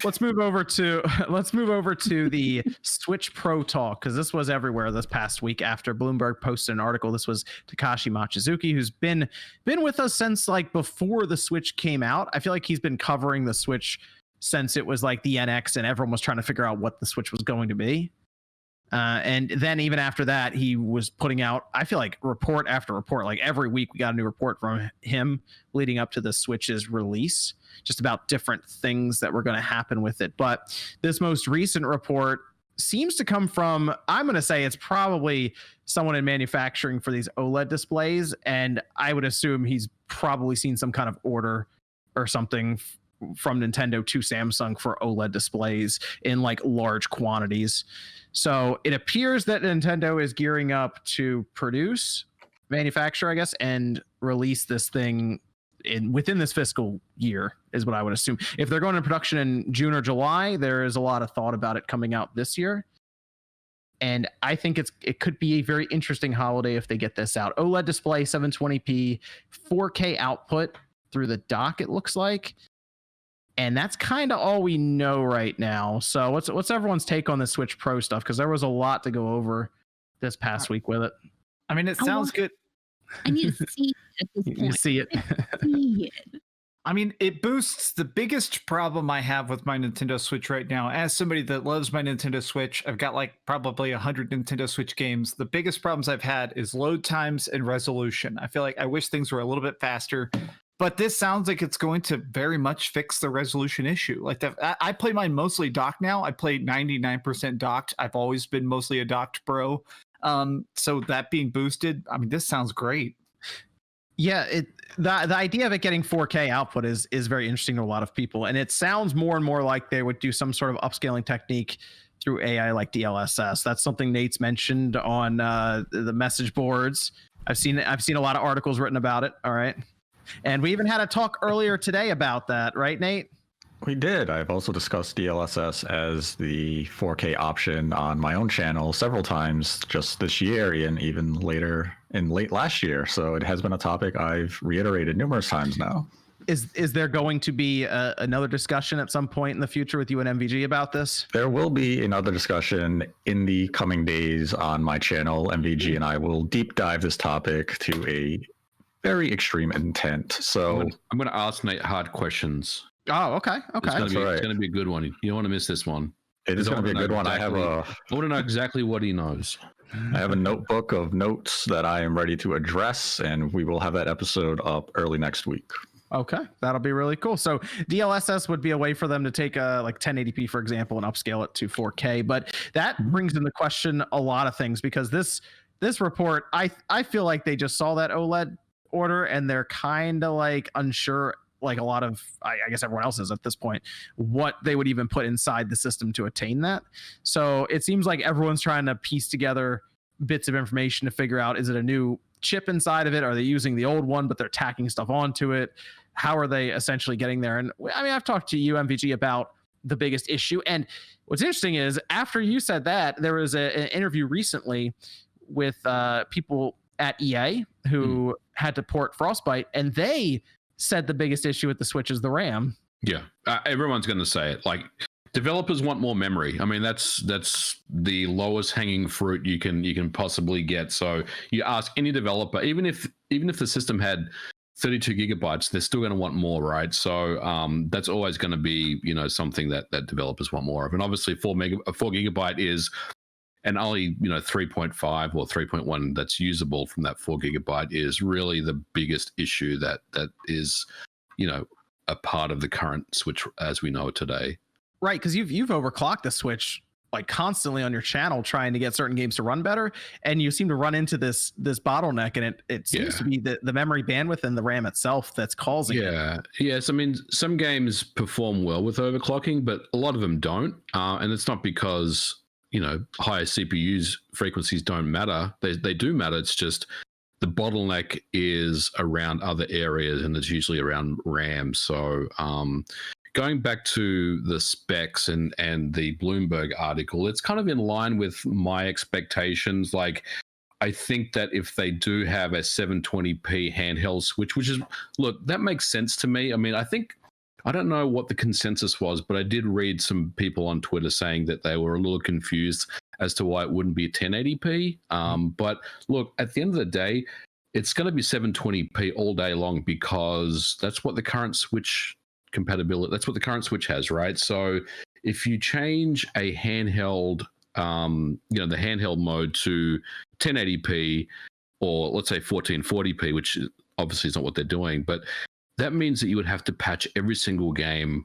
let's move over to the Switch Pro talk, because this was everywhere this past week after Bloomberg posted an article. This was Takashi Machizuki, who's been with us since like before the Switch came out. I feel like he's been covering the Switch since it was like the NX and everyone was trying to figure out what the Switch was going to be. And then even after that, he was putting out, I feel like, report after report. Like every week we got a new report from him leading up to the Switch's release, just about different things that were going to happen with it. But this most recent report seems to come from, I'm going to say it's probably someone in manufacturing for these OLED displays. And I would assume he's probably seen some kind of order or something from Nintendo to Samsung for OLED displays in like large quantities. So it appears that Nintendo is gearing up to manufacture, I guess, and release this thing within this fiscal year, is what I would assume. If they're going into production in June or July, there is a lot of thought about it coming out this year. And I think it could be a very interesting holiday if they get this out. OLED display, 720p, 4K output through the dock, it looks like. And that's kind of all we know right now. So what's everyone's take on the Switch Pro stuff? Because there was a lot to go over this past week with it. I mean, it sounds good. I need to see it at this point. You see it. See it. I mean, it boosts. The biggest problem I have with my Nintendo Switch right now, as somebody that loves my Nintendo Switch, I've got like probably 100 Nintendo Switch games. The biggest problems I've had is load times and resolution. I feel like I wish things were a little bit faster. But this sounds like it's going to very much fix the resolution issue. Like I play mine mostly docked now. I play 99% docked. I've always been mostly a docked pro. So that being boosted, I mean, this sounds great. Yeah, the idea of it getting 4K output is very interesting to a lot of people, and it sounds more and more like they would do some sort of upscaling technique through AI like DLSS. That's something Nate's mentioned on the message boards. I've seen a lot of articles written about it. All right. And we even had a talk earlier today about that, right, Nate? We did. I've also discussed DLSS as the 4K option on my own channel several times just this year and even later in late last year. So it has been a topic I've reiterated numerous times now. Is there going to be another discussion at some point in the future with you and MVG about this? There will be another discussion in the coming days on my channel. MVG and I will deep dive this topic to a very extreme intent. So I'm going to ask Nate hard questions. Oh, okay. It's going to be a good one. You don't want to miss this one. It is going to be a good one. I want to know exactly what he knows. I have a notebook of notes that I am ready to address, and we will have that episode up early next week. Okay, that'll be really cool. So DLSS would be a way for them to take like 1080p, for example, and upscale it to 4K. But that brings into question a lot of things, because this report, I feel like they just saw that OLED order and they're kind of like unsure, like a lot of I guess everyone else is at this point, what they would even put inside the system to attain that. So it seems like everyone's trying to piece together bits of information to figure out, is it a new chip inside of it? Are they using the old one but they're tacking stuff onto it? How are they essentially getting there? And I mean, I've talked to you, MVG, about the biggest issue, and what's interesting is after you said that, there was an interview recently with people at EA who had to port Frostbite, and they said the biggest issue with the Switch is the RAM. Yeah, everyone's going to say it. Like, developers want more memory. I mean, that's the lowest hanging fruit you can possibly get. So you ask any developer, even if the system had 32 gigabytes, they're still going to want more, right? So that's always going to be, something that developers want more of. And obviously 4 gigabyte is, and only 3.5 or 3.1 that's usable from that 4 gigabyte is really the biggest issue that is a part of the current Switch as we know it today. Right, because you've overclocked the Switch like constantly on your channel trying to get certain games to run better, and you seem to run into this bottleneck, and it seems to be the memory bandwidth and the RAM itself that's causing it. Yes, I mean, some games perform well with overclocking, but a lot of them don't, and it's not because higher CPUs frequencies don't matter. They do matter. It's just the bottleneck is around other areas, and it's usually around RAM. So going back to the specs and the Bloomberg article, it's kind of in line with my expectations. Like, I think that if they do have a 720p handheld Switch, which is, look, that makes sense to me. I mean, I think I don't know what the consensus was, but I did read some people on Twitter saying that they were a little confused as to why it wouldn't be 1080p. But look, at the end of the day, it's going to be 720p all day long because that's what the current Switch compatibility, that's what the current Switch has, right? So if you change a handheld, the handheld mode to 1080p or let's say 1440p, which obviously is not what they're doing, but that means that you would have to patch every single game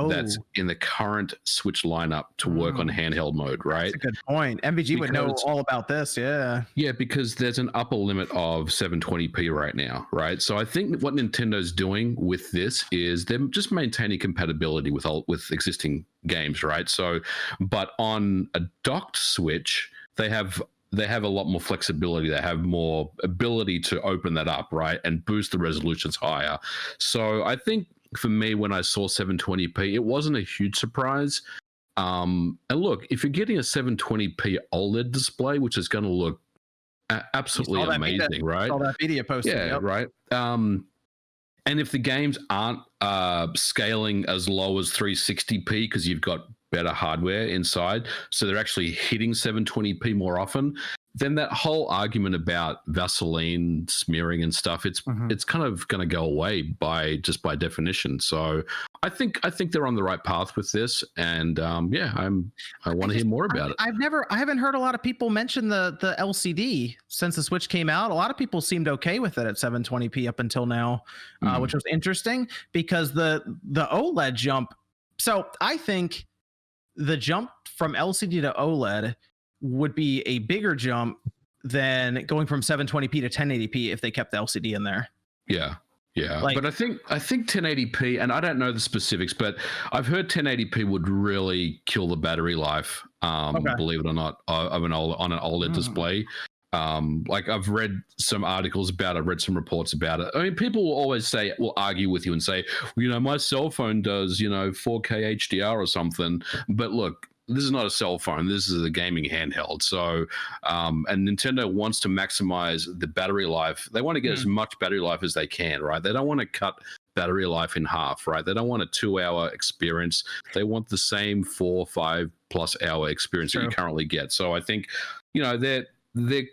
that's in the current Switch lineup to work on handheld mode, right? That's a good point. MVG would know all about this. Yeah. Yeah, because there's an upper limit of 720p right now, right? So I think what Nintendo's doing with this is they're just maintaining compatibility with existing games, right? So, but on a docked Switch, they have a lot more flexibility. They have more ability to open that up, right, and boost the resolutions higher. So I think for me, when I saw 720p, it wasn't a huge surprise. And look, if you're getting a 720p OLED display, which is going to look absolutely amazing, right? All that media posting. Yeah, right. And if the games aren't scaling as low as 360p because you've got better hardware inside, so they're actually hitting 720p more often, then that whole argument about Vaseline smearing and stuff, it's kind of going to go away by definition. So I think they're on the right path with this, and I want to hear more about it. I haven't heard a lot of people mention the LCD since the Switch came out. A lot of people seemed okay with it at 720p up until now, which was interesting because the OLED jump. So I think the jump from LCD to OLED would be a bigger jump than going from 720p to 1080p if they kept the LCD in there. Yeah. But I think 1080p, and I don't know the specifics, but I've heard 1080p would really kill the battery life, believe it or not, of on an OLED display. Like I've read some articles about it, read some reports about it. I mean, people will always will argue with you and say, well, my cell phone does, 4K HDR or something. But look, this is not a cell phone. This is a gaming handheld. So, and Nintendo wants to maximize the battery life. They want to get as much battery life as they can, right? They don't want to cut battery life in half, right? They don't want a 2-hour experience. They want the same 4 or 5+ hour experience that you currently get. So I think, they're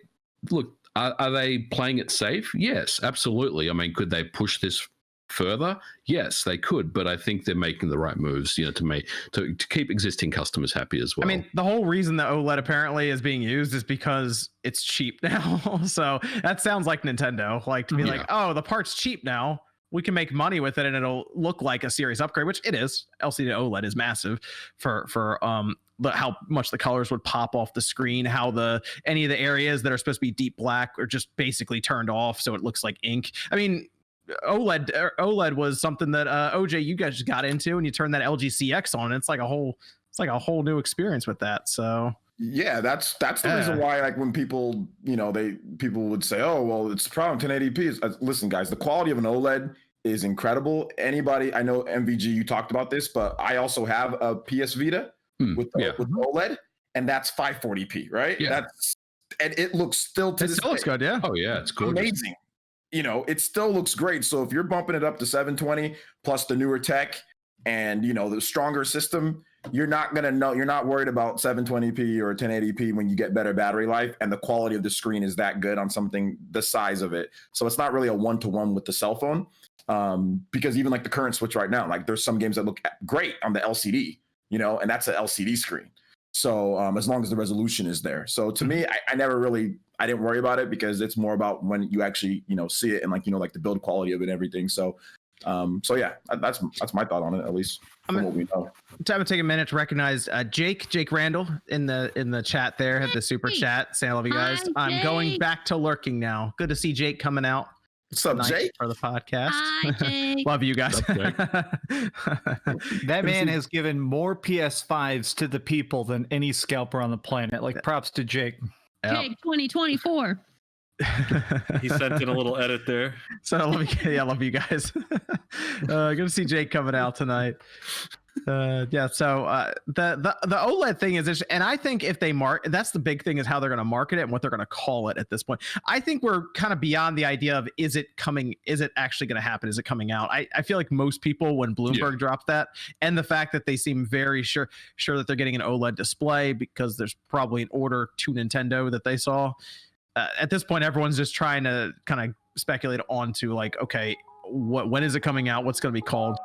look, are they playing it safe? Yes, absolutely. I mean, could they push this further? Yes, they could, but I think they're making the right moves, to keep existing customers happy as well. I mean, the whole reason the OLED apparently is being used is because it's cheap now. So that sounds like Nintendo, like to be like, oh, the part's cheap now. We can make money with it, and it'll look like a serious upgrade, which it is. LCD to OLED is massive for how much the colors would pop off the screen, how any of the areas that are supposed to be deep black are just basically turned off, so it looks like ink. I mean, OLED was something that OJ, you guys got into, and you turn that LG CX on, and it's like a whole new experience with that. So yeah, that's the reason why, like, when people people would say, oh, well, it's the problem 1080p is, listen, guys, the quality of an OLED is incredible. Anybody, I know MVG, you talked about this, but I also have a PS Vita with OLED, and that's 540p, right? Yeah. And it looks still looks good, yeah. Oh yeah, it's gorgeous. Amazing. It still looks great. So if you're bumping it up to 720 plus the newer tech and the stronger system, you're not worried about 720p or 1080p when you get better battery life, and the quality of the screen is that good on something the size of it. So it's not really a 1-to-1 with the cell phone, because even like the current Switch right now, like there's some games that look great on the LCD, and that's an LCD screen. So as long as the resolution is there. So to me, I didn't worry about it because it's more about when you actually, see it and like the build quality of it and everything. So yeah, that's my thought on it, at least from what we know. Time to take a minute to recognize Jake Randall in the chat there, had the super chat. Say I love you guys. Hi, I'm going Jake. back to lurking now. Good to see Jake coming out. What's up, Jake? For the podcast. Hi, Jake. Love you guys. That man has given more PS5s to the people than any scalper on the planet. Like, props to Jake. Jake 2024. He sent in a little edit there. So I love you guys. Good to see Jake coming out tonight. Yeah. So the OLED thing is, and I think if they that's the big thing is how they're going to market it and what they're going to call it at this point. I think we're kind of beyond the idea of is it actually going to happen? Is it coming out? I feel like most people, when Bloomberg dropped that, and the fact that they seem very sure that they're getting an OLED display because there's probably an order to Nintendo that they saw. At this point, everyone's just trying to kind of speculate onto like, okay, when is it coming out? What's going to be called?